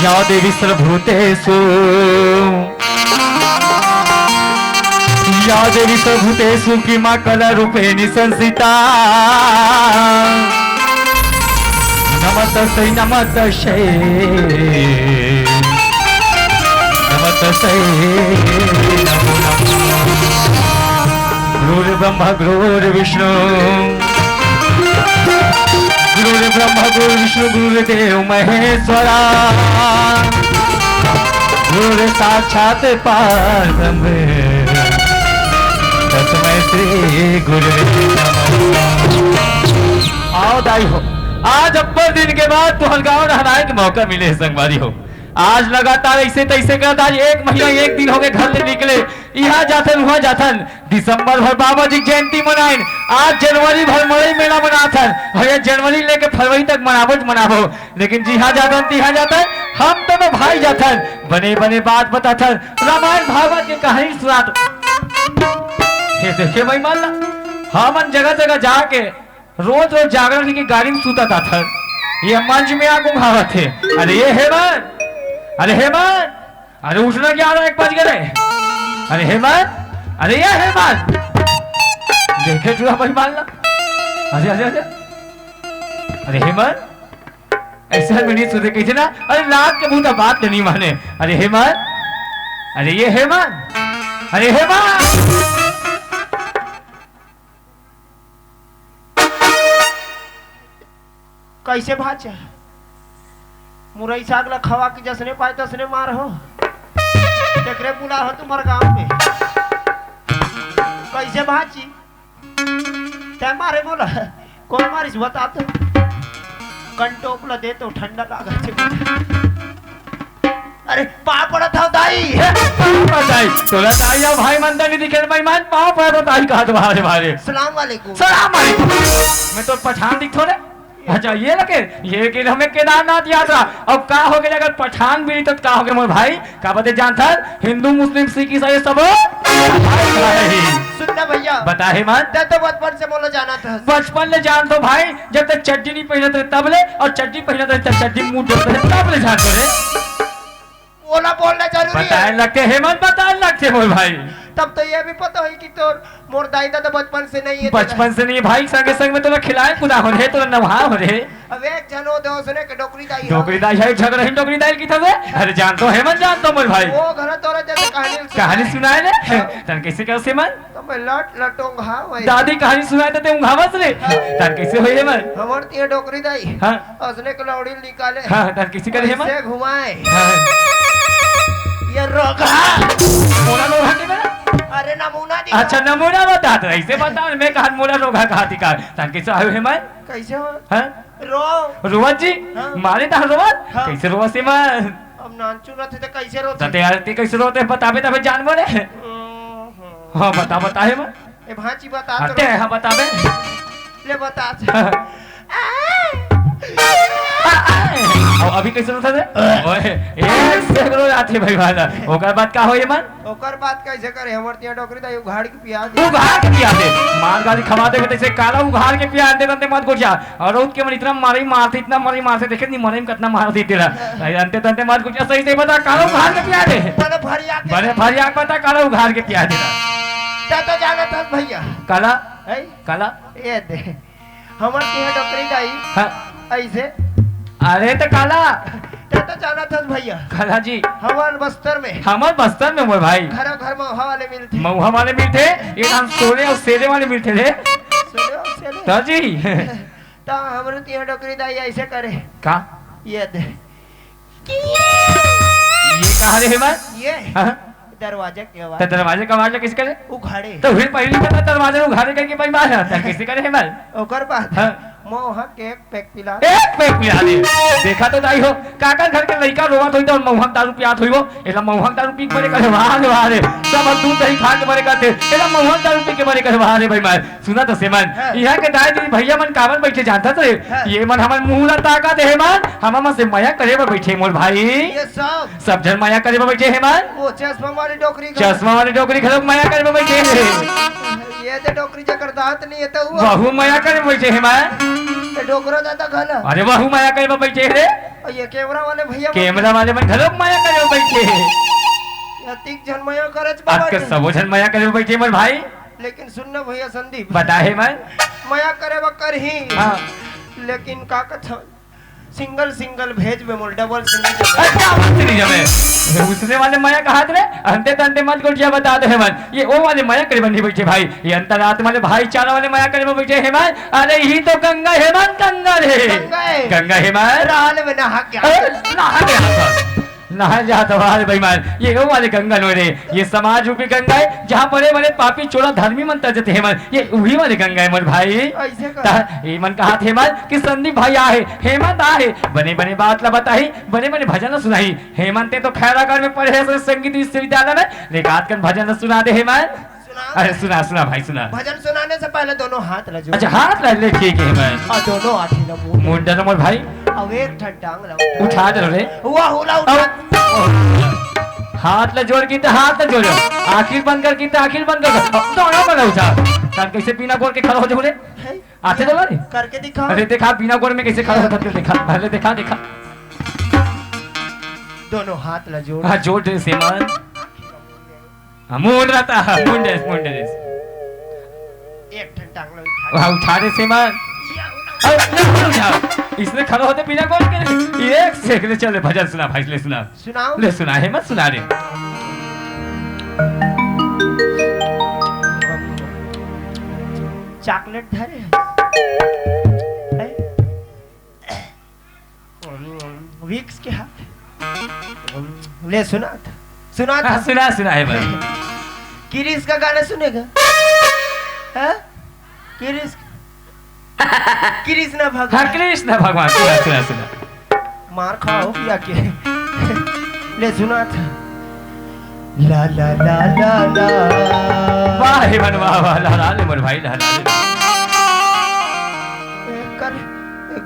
या देवी सर्वभूतेषु या देवी सर्वभूतेषु किमा कलारूपेण संस्थिता नमस्तस्यै नमस्तस्यै नमस्तस्यै नमो नमः। गुरुर्ब्रह्मा गुरुर्विष्णु गुरुर्ब्रह्मा गुरुर्विष्णु गुरुदेव महेश्वरा गुरु साक्षात् परब्रह्म तस्मै श्री गुरुवे नमः। आओ दाई हो, आज अब्बर दिन के बाद तो हलगांव नहलाए के मौका मिले संगवारी हो। आज लगातार ऐसे तैसे कर आज 1 महीना 1 दिन हो गए घर से निकले, यहाँ जाथन वहाँ जाथन। दिसंबर भर बाबा जी जयंती मनाइन, आज जनवरी भर मरई मेला मनाथन, भैया जनवरी लेके फरवरी तक मनाबो। लेकिन जिहाँ जाथन तिहाँ जाथन, हम तो भाई जाथन बने बने बात बताथन, रामायण भागवत की कहानी सुनात। देखिए भाई मान ला हमन जगह जगह जाके रोज रोज जागरण की गाड़ी में सूता था। ये मंच में आगू घावत थे, अरे ये हेमंत, अरे हेमंत, अरे उठना क्या रहा 1 बज गए, अरे हेमंत, अरे ये हेमंत देखे तू भाई मान ला, अरे अरे अरे अरे हेमंत ऐसा में नहीं सोते कैसे ना, अरे रात के मुंह बात नहीं माने, अरे हेमंत, अरे ये हेमंत, अरे हेमंत कैसे भाचा मुरई साग ला खवा के जसने पाए तसने मार हो देखरे बुला हो तुम्हारे गांव में कैसे भाची ते मारे बोला कौन मारिस बता तो कंटोप ला दे तो ठंडा लागा छे। अरे पाप पड़ा था दाई दाई तोला दाई या भाई मंदा नहीं दिखे भाई मान पाप पड़ा तो दाई कहा तुम्हारे भारे सलाम वालेकुम। सलाम वालेकुम। मैं तो पठान दिख थोड़े, अच्छा ये लगे ये कि हमें केदारनाथ यात्रा अब का हो गया, अगर पठान भी तो का हो गया मोर भाई का बते जानता हिंदू मुस्लिम सिख ईसाई सब सुनना भैया बता हे मन तो बचपन से बोला जाना था, बचपन ले जान तो भाई जब तक चड्डी नहीं पहने थे तब ले, और चड्डी पहने थे तब चड्डी मुंह ढोते तब ले जान तो रे बोला बोलना जरूरी है। बताए लगते हेमंत बताए लगते मोर भाई, तब तो ये भी पता है कि तो मोर दाई दादा बचपन से नहीं है, बचपन से नहीं भाई संगे संग में तो खिलाए खुदा हो रहे तो नहा हो रहे। अब एक जनो दो सुने के डोकरी दाई डोकरी दाई है झगड़ा ही डोकरी दाई की था अरे जान तो हेमंत जान तो मोर भाई वो घर तोरा जैसे कहानी सुनाए ने तन कैसे कैसे मन तो मैं लट लटोंगा भाई दादी कहानी सुनाए तो ते उंघावस रे तन कैसे होए मन हमर तिए डोकरी दाई हां असने के लौड़ी निकाले हां तन कैसे करे हेमंत से घुमाए ये रोगा मोला रोगा के मेरा अरे नमूना दिखा। अच्छा नमूना बता तो ऐसे बता मैं कहा मोला रोगा कहा दिखा तन कैसे आयो हेमंत कैसे हो हां रो रोवत जी मारे ता रोवत कैसे रोवत से मन अब नाचू रहते तो कैसे रोते तते यार ते कैसे रोते बताबे तबे जान बोले हां बता बता हेमंत ए भांची बता तो ते हां बताबे ले बता अभी कैसे रोता थे ओए एक से रो आते भाई वाला ओकर बात का होए मन ओकर बात कैसे करे हमर तिया डोकरी दाई उघाड़ के पिया दे उघाड़ के पिया दे मार गाली खवा दे तैसे काला उघाड़ के पिया दे तंते मत गुजा और उसके मन इतना मारते इतना मारते देखे नहीं मरे में कितना मार दी तेरा अंते तंते मत गुजा सही से बता काला उघाड़ के पिया दे बड़े भरिया बता काला उघाड़ के पिया दे ता तो जाना था भैया काला है काला ये दे हमर तिया डोकरी दाई हां ऐसे अरे तो काला तो जाना था भैया काला जी हमारे बस्तर में हमारे बस्तर में मोर भाई घर घर में वाले मिलते मऊहा वाले मिलते ये हम सोने और सेरे वाले मिलते थे सुनो तो जी ता हमरे तिया डोकरी दाई ऐसे करे का ये दे ये कहा रे हेमंत ये हाँ? दरवाजे की तो आवाज दरवाजे का आवाज किस करे उघाड़े तो फिर पहली पता दरवाजे उघाड़े करके भाई मार आता किसी करे हेमंत ओकर बाद हाँ? मोहा के पैक पिला एक पैक पिला दे देखा तो दाई हो काका घर के लड़का रोवत होई तो मौहक दारू पियात होई वो एला मौहक दारू पी के बड़े करे वाह रे सब दूध दही खा के बड़े करते एला मौहक दारू पी के बड़े करे वाह रे भाई मार सुना तो सेमन यहां के दाई दी भैया मन कावन बैठे जानता तो ये मन हमन मुंह ला ताका दे हेमन हम से माया करे बा बैठे मोर भाई ये सब जन माया करे बा बैठे हेमन वो चश्मा वाली डोकरी चश्मा वाली डोकरी खलो माया करे बा बैठे ये ये ते डोकरी जकर दांत नहीं है तो हुआ बहु माया करे बैठे है मैं ते डोकरा दादा घाला अरे बहु माया करे बैठे रे और ये कैमरा वाले भैया कैमरा वाले में घलो माया करे बैठे या तीक जन मया करच आज के सबो जन माया करे बैठे मोर भाई लेकिन सुनना भैया संदीप बता है मैं मया करे बा कर ही हां लेकिन का कथा सिंगल सिंगल भेज में मोल डबल सिंगल क्या बात नहीं जमे उसने वाले माया कहा थे अंते तंते मत को क्या बता दे मन ये वो वाले माया करे बनी बैठे भाई ये अंतरात्मा वाले भाईचारा वाले माया करे में बैठे हेमन अरे ही तो गंगा हेमन गंगा रे गंगा हेमन राल में नहा के नहा गया नहा जाता वाले बेईमान ये वो वाले गंगा नो रे ये समाज रूपी गंगा है जहाँ बड़े बड़े पापी चोरा धर्मी मन तजते हेमन ये वही वाले गंगा है मोर भाई ऐसे कर हेमन कहा थे हेमन कि संदीप भाई आहे हेमंत आहे बने बने बात ला बताई बने बने भजन सुनाई हेमंत तो खैरागढ़ में पढ़े है संगीत विश्वविद्यालय में लेकिन आज कल भजन सुना दे हेमंत अरे सुना सुना भाई सुना भजन सुनाने से पहले दोनों हाथ लजो अच्छा हाथ ला ले ठीक है हेमंत और दोनों आठी ना मुंडा मोर भाई अब एक टांग ला उठा दे रे हुआ हुला उठा हाथ ला जोड़ की तो हाथ ला जोड़ो आखिर बंद कर की तो आखिर बंद कर दोनों को उठा कान कैसे बिना गोड़ के खड़ा हो जाओ रे आते तो रे करके दिखा अरे देखा बिना गोड़ में कैसे खड़ा होता है देखा पहले देखा देखा दोनों हाथ ला जोड़ हां जोड़ दे सेमन मुंड रहता है मुंडे एक टांग ला उठा हां उठा दे सेमन इसने खड़ा होते बिना गोड़ के एक सेकंड चले भजन सुना भाई ले सुना सुनाओ ले सुना है मत सुना रे चॉकलेट धरे है विक्स के हाथ ले सुना हाँ, सुना है भाई किरिस का गाना सुनेगा हैं किरिस कृष्ण भगवान हाँ कृष्ण भगवान सुना मार खाओ पिया के ले सुना था ला ला ला ला ला वाह हेमन वाह ला ले मोर भाई ला कर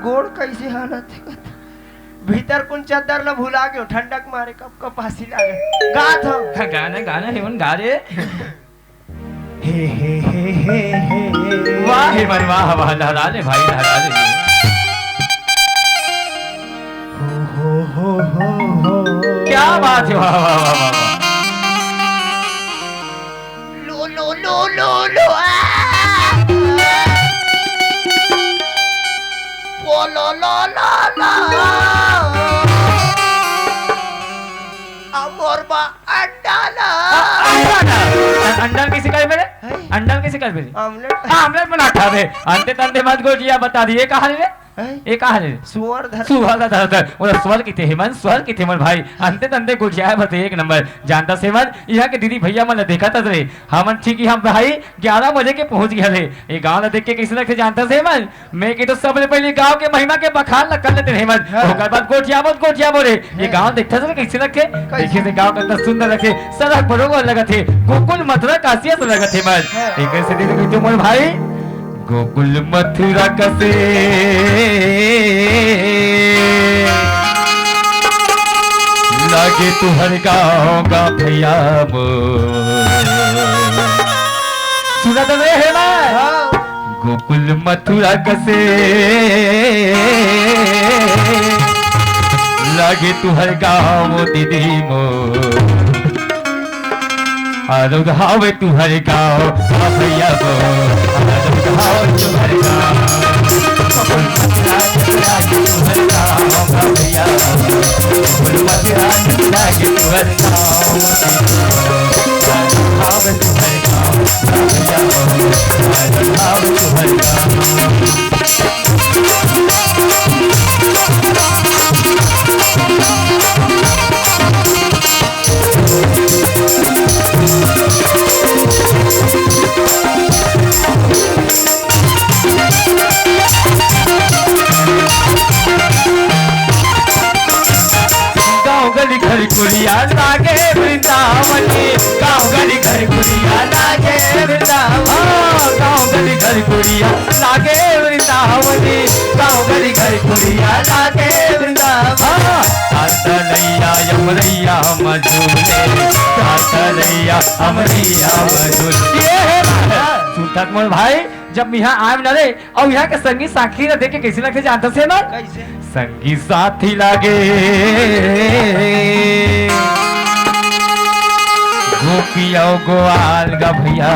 गोड़ कैसे हालत है भीतर कुन चादर ला भुला गयो ठंडक मारे कब कपासी लागे गा था गाना हेमन गा रे हे वाह हेमन वाह ला ले भाई ला ले हो क्या बात है वाह लो ओ लो अमर बा अंडाला अंडा किसी का मेरे अंडा किसी का मेरे आमलेट आमलेट बना खा दे अंते तंते मत गोजिया बता दिए कहां रे ये कहां रे सुअर धर वो स्वर की थे हेमन स्वर की थे मन भाई अंते तंते गुजिया बते एक नंबर जानता सेवन यहाँ के दीदी भैया मन देखा था रे हमन ठीक हम भाई 11 बजे के पहुंच गए रे ये गांव ला देख के कैसे लगते जानता सेवन मैं की तो सबसे पहले गांव के महिमा के बखान कर लेते हेमन ओकर बाद गोटिया बोले ये गांव देखता था कैसे लगते देखे से गांव कितना सुंदर लगे सड़क बरोबर लगा थे गोकुल मथुरा काशिया से लगा थे मन एक ऐसे दीदी तुम भाई गोकुल मथुरा कसे लागे तुहर गाँव का भैया सुना तो रे है ना गोकुल मथुरा कसे लागे तुहर गाँव दीदी मो आरुग हावे तुहर गाँव भैया गो आरुग हावे तुहर गाँव गोकुल मथुरा लागे तुहर गाँव भैया गो गोकुल मथुरा लागे तुहर गाँव आरुग हावे तुहर गाँव भैया गो आरुग हावे तुहर गाँव घर कुड़िया लागे वृंदावन गाँव गली घर कुड़िया लागे वृंदावन गाँव गली घर कुड़िया लागे वृंदावन गाँव गली घर कुड़िया लागे वृंदावन तातलैया यमरैया मधुले तातलैया अमरैया मधुले सूतत मोर भाई जब यहाँ आए न रे और यहाँ के संगी साथी न देखे कैसे लगते जानता से मन कैसे संगी साथी लागे गोपिया गोवाल गा भैया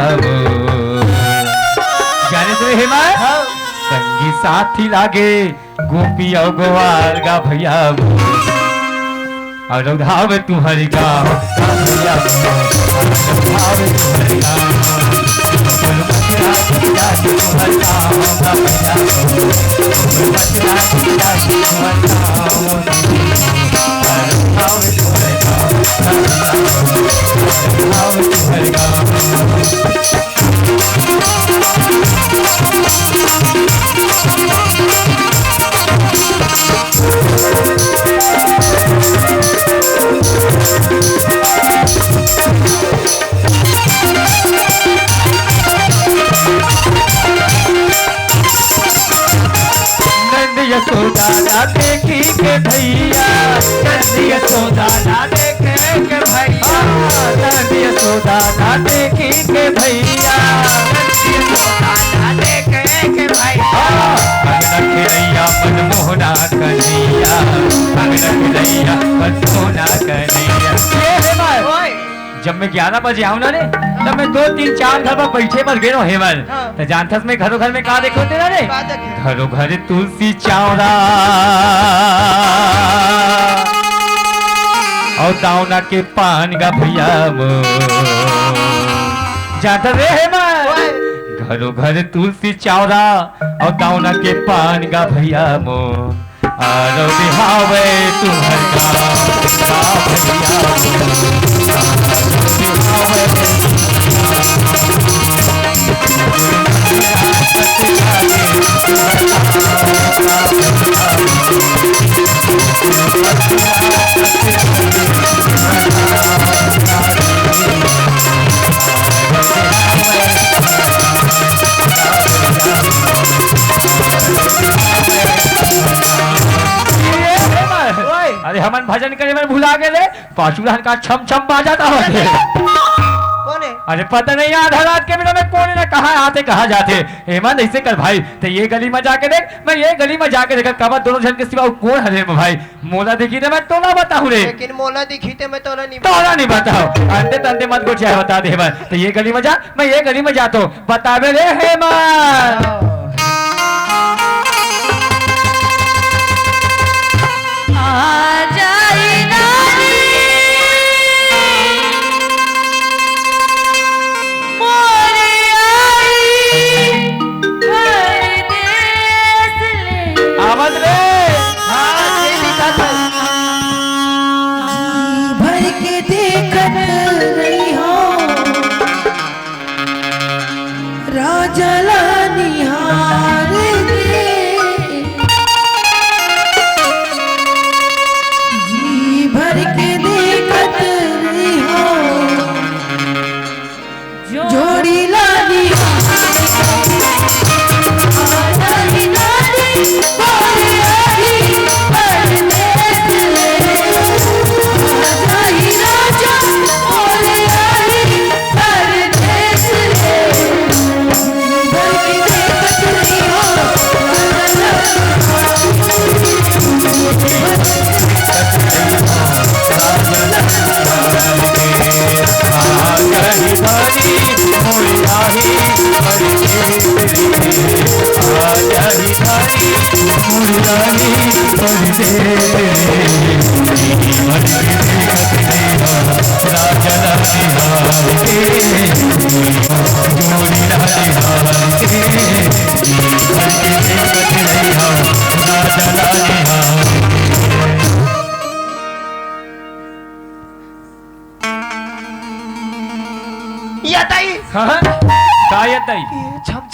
जाने से हेमा संगी साथी लागे गोपिया गोवाल गा भैया और धावे तुम्हारी गाँव भैया धावे तुम्हारी गाँव तुम्हारी यशोदा देखी के भैया यशोदा देखे के भैया यशोदा देखी के भैया देखे के भैया खिलैया मनमोहना कन्हैया खिलैया मनमोहना कन्हैया जब मैं 11 बजे आऊँ ना रे तब मैं 2 3 4 घर पर बैठे पर गए हेमल तो जानथस मैं घरों घर में का देखो तेरा रे घरों घर तुलसी चावड़ा और दावना के पान गा भैया जानता रे हेमल घरों घर तुलसी चावड़ा और दावना के पान गा भैया मो आरो बिहावे तुम्हार गाँव भैया अरे हमन भजन करे में भुला गए पाचूरा का छम छम बाजाता होते कौन है अरे पता नहीं आधा रात के बिना में कौन ने कहा आते कहा जाते हेमंत ऐसे कर भाई तो ये गली में जाके देख मैं ये गली में जाके देखा कब दोनों जन के सिवा कौन हरे में भाई मोला देखी थे मैं तोला बताऊं रे लेकिन मोला दिखी थे मैं तोला नहीं बताओ अंते तंते मत कुछ है बता दे भाई तो ये गली में जा मैं ये गली में जाता हूँ बतावे रे हेमंत भर के देखत रही हो राजा निहार जी भर के देखत रही हो जोड़ी लानी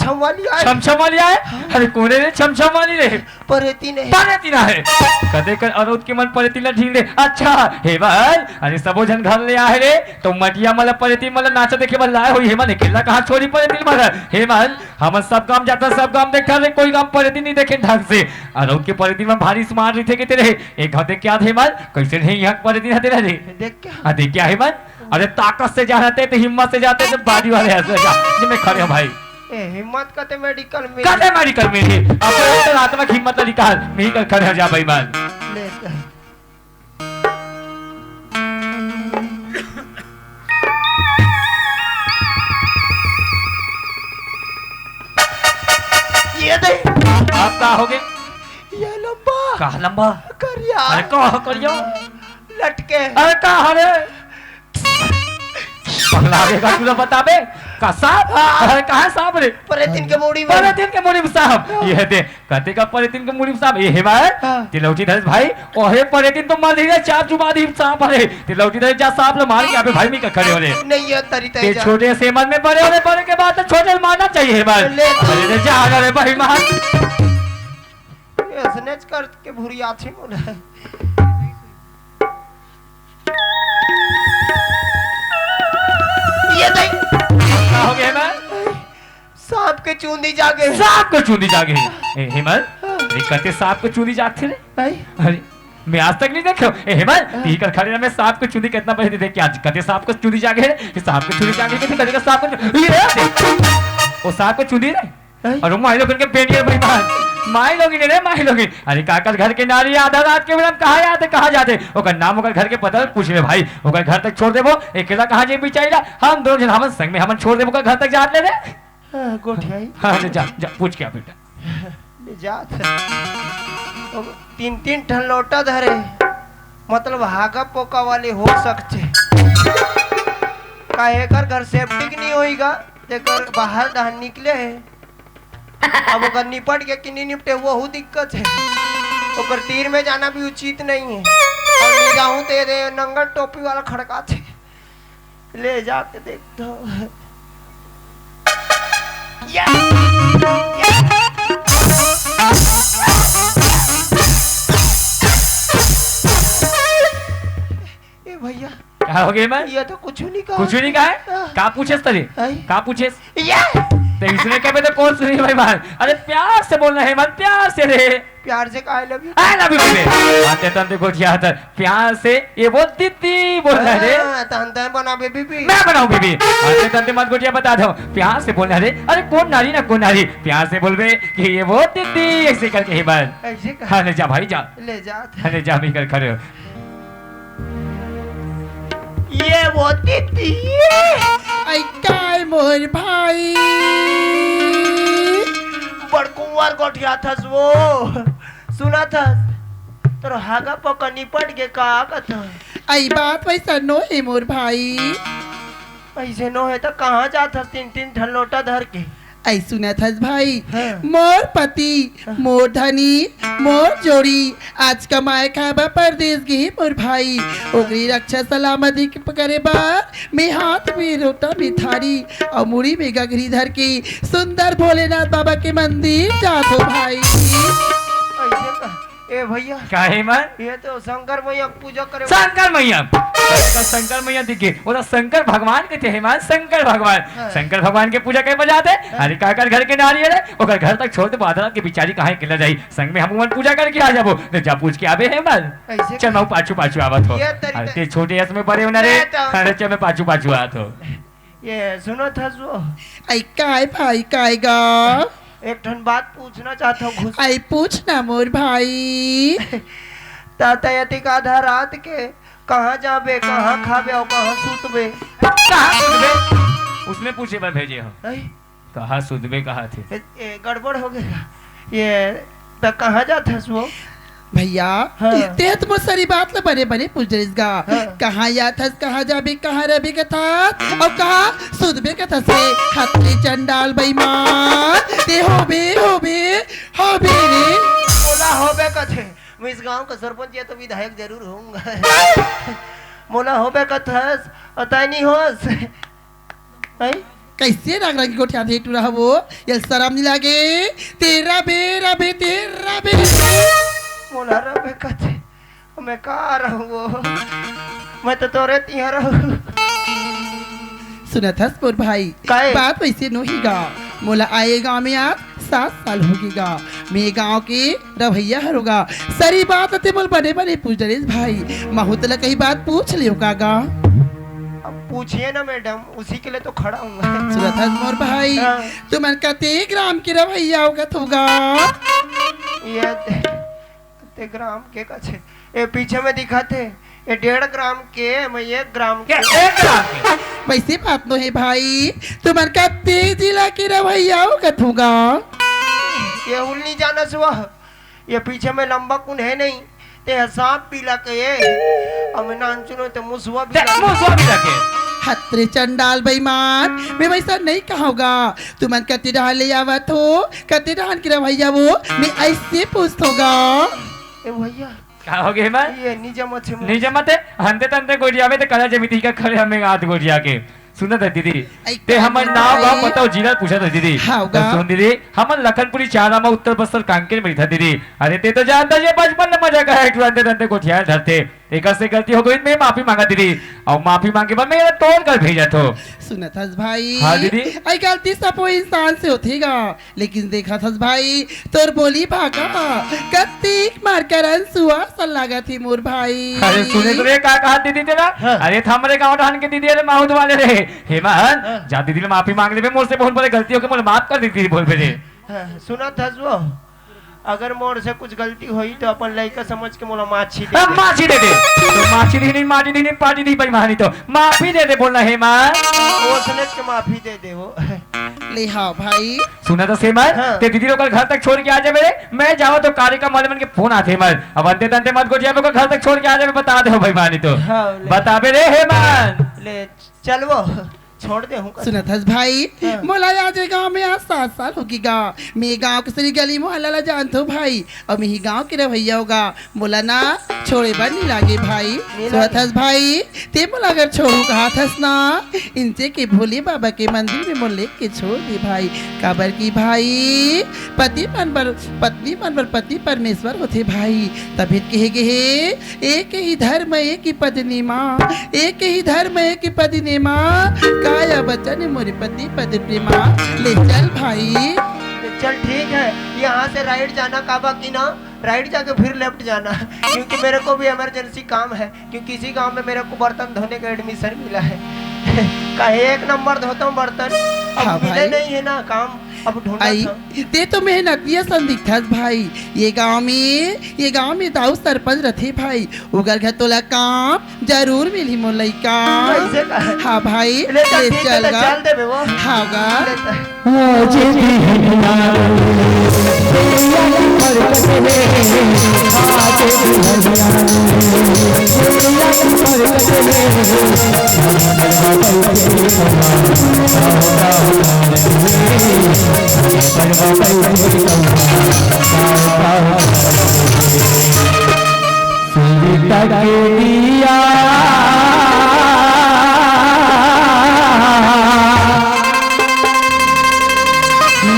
छम वाली आए छमछम वाली आए अरे कोने रे छमछम वाली रे परेती ने परेती ना है कदे कर अरोध के मन परेती ना ठीक रे अच्छा हे बल अरे सबो जन घर ले आए रे तो मटिया मला परेती मला नाच देखे बल लाए होई हे मन अकेला कहां छोड़ी परेती मला हे मन हम सब काम जाता सब काम देखा रे कोई काम परेती नहीं देखे ढंग से अरोध के परेती में भारी स्मार्ट रही थे के तेरे एक घंटे क्या थे मन कैसे नहीं यहां परेती ना तेरा रे देख क्या आ देख क्या हे मन अरे ताकत से जाते तो हिम्मत से जाते तो बाड़ी वाले ऐसे जा मैं खड़े हूं भाई ए हिम्मत कते मेडिकल में कहते मेडिकल में ही अब आत्मा की हिम्मत निकाल नहीं कर खड़े हो जा बेईमान ले ये दे आप का हो गए ये लंबा कहा लंबा करिया अरे कहा करियो लटके अरे कहा रे पगला देगा तू बताबे का सांप अरे कहा सांप रे परेतिन के मूड़ी में परेतिन के मुड़ी में सांप ये दे कहते का परेतिन के मुड़ी में सांप ये हिमायत तिलौटी धर भाई ओहे परेतिन तो मार दी चाप चुबा दी सांप अरे तिलौटी धर जा सांप ले मार के अबे भाई मी का खड़े हो रे नहीं ये तरी ये छोटे से मन में बड़े होने पड़े के बाद तो छोटे मारना चाहिए हिमायत अरे जा रे भाई मार ये स्नेच कर के भूरी आछी मोला ये नहीं क्या हो गया मैं सांप के चूंदी जागे सांप को चूंदी जागे हेमंत ये कहते सांप को चूंदी जागते रे भाई अरे मैं आज तक नहीं देखा हेमंत ती कर खड़े ना मैं सांप को चूंदी कितना पहले देख के आज कहते सांप को चूंदी जागे रे सांप को चूंदी जागे कहते कहते सांप को ये वो सांप को चूंदी रे और वो माइलो करके पेनियर बेईमान माई लोगी ने रे माई लोगी अरे काकर घर के नारी आधा रात के बिना कहाँ आते कहाँ जाते ओकर नाम ओकर घर के पता पूछ ले भाई ओकर घर तक छोड़ देबो अकेला कहाँ जे बिचाईला हम दोनों जन हमन संग में हमन छोड़ देबो घर तक जात ले रे गोठियाई हां जा जा पूछ के आ बेटा ले जात तीन तीन ठन लोटा धरे मतलब हागा पोका वाले हो सकते काहे कर घर सेफ्टी नहीं होईगा तेकर बाहर दान निकले है अब ओकर निपट के कि नहीं निपटे वो दिक्कत है ओकर तीर में जाना भी उचित नहीं है और ले जाऊं तेरे नंगर टोपी वाला खड़का थे ले जाके देखता हूं ए भैया क्या हो गया मैं ये तो कुछ नहीं कहा कुछ नहीं कहा है का पूछेस तरी का पूछेस ये तो इसने कहे तो कौन सुनी भाई मान अरे प्यार से बोलना है मन प्यार से रे प्यार से आई लव यू बेबी आते तंते गोठिया तर प्यार से ये वो दीदी बोलना है रे तन तन बना बेबी मैं बनाऊं बेबी आते तंते मत गोठिया बता दो प्यार से बोलना है अरे कौन नारी ना कौन नारी प्यार से बोलबे कि ये वो दीदी ऐसे करके ही बात ऐसे कर हाँ ले जा भाई जा ले जा ले जा भी कर खड़े हो ये वो दीदी आई काय मोर भाई बड़कुंवर गोठिया था वो सुना था तो हागा पका निपट के कहा कथा आई बात वैसा नो है मोर भाई ऐसे नो है तो कहाँ जाता तीन तीन ठन लोटा धर के आई सुना था भाई हाँ। मोर पति मोर धनी मोर जोड़ी आज कमाए खाबा परदेश गई मोर भाई ओकरी रक्षा सलामती करे बार मैं हाथ में रोटा में थारी और मुड़ी में गगरी धर के सुंदर भोलेनाथ बाबा के मंदिर जात हो भाई ऐसे का ए भैया काहे मन ये तो शंकर मैया पूजा करे शंकर मैया शंकर मैया दिखे वो तो शंकर भगवान के थे हेमान शंकर भगवान शंकर भगवान के पूजा कहीं बजाते अरे काकर घर के नारी है ओकर घर तक छोड़ दे बादल की बिचारी कहाँ अकेला जाई संग में हम पूजा करके आ जाबो तो जा पूछ के आबे हेमान ऐसे चल मैं पाछू पाछू आवत हो ये तरीका- अरे ते छोटे यस में बड़े होना रे अरे चल मैं पाछू पाछू आत हो ये सुनो था जो आई काय भाई काय गा एक ठन बात पूछना चाहता हूँ घुस आई पूछना मोर भाई ताता यति का आधा रात के कहाँ जाबे कहाँ खाबे और कहाँ सुतबे कहाँ सुधबे उसने पूछे मैं भेजे हो नहीं कहाँ सुधबे कहाँ थे ये गड़बड़ हो गया ये तो कहाँ जाता वो भैया हाँ। ते तो बहुत सारी बात ला बने बने पूछ रही गा हाँ। कहाँ या था कहाँ जाबे कहाँ रबे का था और कहाँ सुधबे का था से हथले चंडाल बेईमान ते हो बे रे मोला होबे कथे मैं इस गांव का सरपंच या तो विधायक जरूर होऊंगा मोला होबे कथस अतः नहीं होस हैं कैसे रंग रंग गोठिया दे टूरा वो ये शर्म नहीं लागे तेरा बे मोला रबे कथे मैं कहाँ रहूँ वो मैं तो तोरे तिया रहूँ सुना था मोर भाई काहे? बात वैसे नो ही गा मोला आए गाँव में आज 7 साल होगेगा मैं गांव के रवैया हरोगा सारी बात अते बोल बने बने पूछ रहे भाई महू तला कहीं बात पूछ लियो कागा अब पूछिए ना मैडम, उसी के लिए तो खड़ा हूँ मैं। सुनत हस मोर भाई हाँ। तुमन कते ग्राम के रवैया होगत होगा? ये ते ग्राम के कछे ये पीछे में दिखाते ये 1.5 ग्राम के, मैं 1 ग्राम क्या के। 1 ग्राम के? वैसे बात नो है भाई, तुमन कते जिला के रवैया होगत होगा? ये हुल नहीं जाना सुआ, ये पीछे में लंबा कुन है नहीं, ते सांप पीला के ये अब नान चुनो ते मुसवा भी देख मुझे भी लगे हत्रे चंडाल बेईमान, मैं वैसा नहीं कहूँगा। तुमन कते डाल ले आवत हो, कते डाल के रवैया वो मैं ऐसे पूछत होगा। ए भैया क्या हो गए हेमंत? ये निजम छे नहीं जमते हंते तंते गोरिया में ते कला जमीती का खड़े हमें हाथ गोरिया के सुनत है दीदी ते हमर नाव बा बताओ जिला पूछत है दीदी। हाँ तो सुन दीदी हमर लखनपुरी चारा में उत्तर बस्तर कांकेर में था दीदी। अरे ते तो जानता ये बचपन में मजा का है हंते तंते गोठिया धरते एक से गलती हो गई, मैं माफी मांगा दीदी और माफी मांगे बाद मेरा तोड़ कर भेजा तो। सुनत हस भाई, हाँ दीदी। आई गलती सब वो इंसान से होतीगा, लेकिन देखा थस भाई तोर बोली भागा कत्तीक मार कर अंसुआ सल लगा थी मोर भाई। अरे सुने तो रे का कहा दीदी तेरा? हाँ। अरे था हमारे गांव ढान के दीदी अरे माहौद वाले रे हेमंत हाँ। जा दीदी ने माफी मांग ले मुझसे बहुत बड़े गलती हो के मुझे माफ कर दीदी बोल पे सुना था वो, अगर मोर से कुछ गलती हुई तो अपन लड़का समझ के मोला माछी दे अब माछी दे दे तो माछी दी नहीं माटी दी नहीं पाटी दी बेईमानी तो माफी दे दे बोलना हेमंत। वो समझ के माफी दे दे वो। ले हाँ भाई सुना तो हेमंत हाँ। ते दीदी लोग घर तक छोड़ के आ जाए मैं जाऊँ तो कार्य का मालूम के फोन आते हेमंत अब अंते तंते मत गोजिया मेरे को घर तक छोड़ के आ जाए बता दे हो बेईमानी तो हाँ, ले। बता बे रे हेमंत। ले चल वो छोड़ दे हूँ सुनत हस भाई हाँ। मोला आज गांव में आज 7 साल होगीगा। मैं गांव के सरी गली मोहल्ला ला जानता हूँ भाई, और मैं ही गांव के रवैया होगा मोला ना छोड़े पर नहीं लागे भाई। नहीं सुनत लागे। हस भाई ते मोला अगर छोड़ू कहा थस ना इनसे के भोले बाबा के मंदिर में मोल लेके छोड़ दे भाई। काबर की भाई पति मन पर पत्नी मन पर पति परमेश्वर होते भाई, तभी कहे गे एक ही धर्म एक ही पत्नी माँ, एक ही धर्म एक ही पत्नी माँ काया बचन मोरे पति पद प्रेमा। ले चल भाई। चल ठीक है, यहाँ से राइट जाना काबा की ना, राइट जाके फिर लेफ्ट जाना, क्योंकि मेरे को भी इमरजेंसी काम है, क्योंकि इसी गांव में मेरे को बर्तन धोने का एडमिशन मिला है। का 1 नंबर धोता हूँ बर्तन, अब हाँ मिले भाई। नहीं है ना काम, अब ढूंढना आई था। ते तो मेहनतिया संदिग्ध भाई। ये गांव में दाऊ सरपंच रथे भाई, उगर घर तोला काम जरूर मिली मोर लइका। ऐसे का है? हाँ भाई ले चल ले ठीक है, चल तो गा। चल दे बे वो। हाँ गा। ले चल।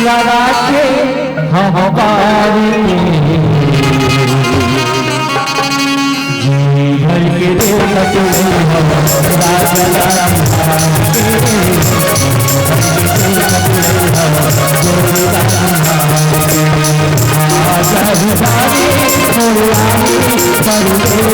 लगा के हमारी जी भर के